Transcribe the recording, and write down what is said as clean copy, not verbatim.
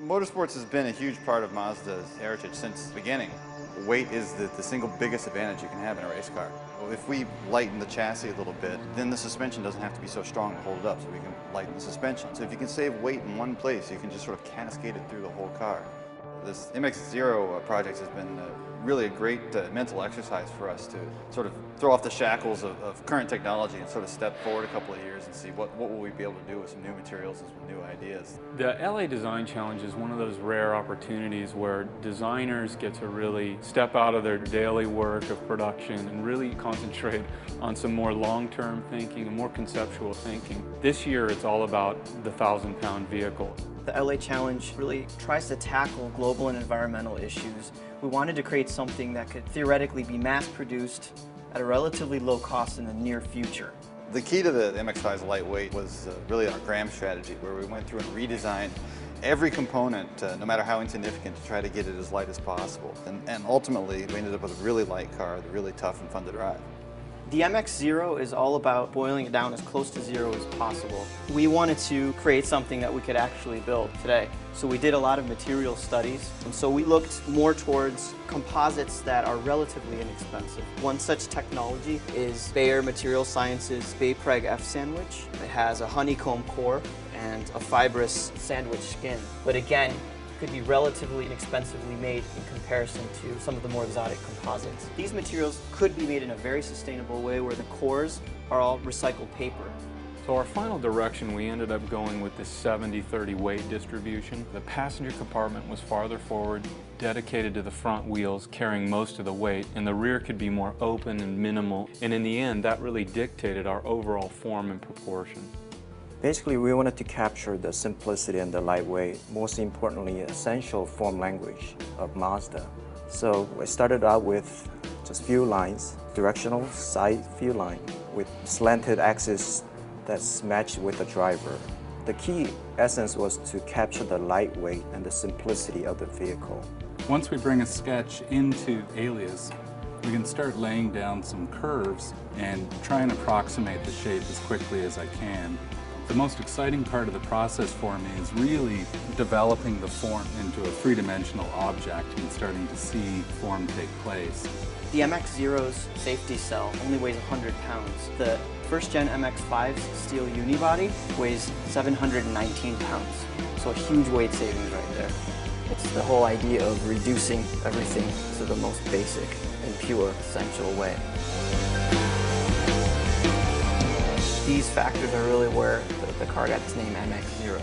Motorsports has been a huge part of Mazda's heritage since the beginning. Weight is the single biggest advantage you can have in a race car. If we lighten the chassis a little bit, then the suspension doesn't have to be so strong to hold it up, so we can lighten the suspension. So if you can save weight in one place, you can just sort of cascade it through the whole car. This MX-0 project has been really a great mental exercise for us to sort of throw off the shackles of current technology and sort of step forward a couple of years and see what will we be able to do with some new materials and some new ideas. The LA Design Challenge is one of those rare opportunities where designers get to really step out of their daily work of production and really concentrate on some more long-term thinking and more conceptual thinking. This year it's all about the 1,000-pound vehicle. The LA Challenge really tries to tackle global and environmental issues. We wanted to create something that could theoretically be mass-produced at a relatively low cost in the near future. The key to the MX-5's lightweight was really our gram strategy, where we went through and redesigned every component, no matter how insignificant, to try to get it as light as possible. And ultimately, we ended up with a really light car, really tough and fun to drive. The MX-0 is all about boiling it down as close to zero as possible. We wanted to create something that we could actually build today. So we did a lot of material studies, and so we looked more towards composites that are relatively inexpensive. One such technology is Bayer Material Sciences Baypreg F sandwich. It has a honeycomb core and a fibrous sandwich skin. But again, could be relatively inexpensively made in comparison to some of the more exotic composites. These materials could be made in a very sustainable way where the cores are all recycled paper. So our final direction, we ended up going with this 70-30 weight distribution. The passenger compartment was farther forward, dedicated to the front wheels, carrying most of the weight, and the rear could be more open and minimal. And in the end, that really dictated our overall form and proportion. Basically, we wanted to capture the simplicity and the lightweight, most importantly, essential form language of Mazda. So we started out with just few lines, directional side view line with slanted axis that's matched with the driver. The key essence was to capture the lightweight and the simplicity of the vehicle. Once we bring a sketch into Alias, we can start laying down some curves and try and approximate the shape as quickly as I can. The most exciting part of the process for me is really developing the form into a three-dimensional object and starting to see form take place. The MX-0's safety cell only weighs 100 pounds. The first-gen MX-5's steel unibody weighs 719 pounds. So a huge weight savings right there. It's the whole idea of reducing everything to the most basic and pure essential way. These factors are really where the car got its name MX-0.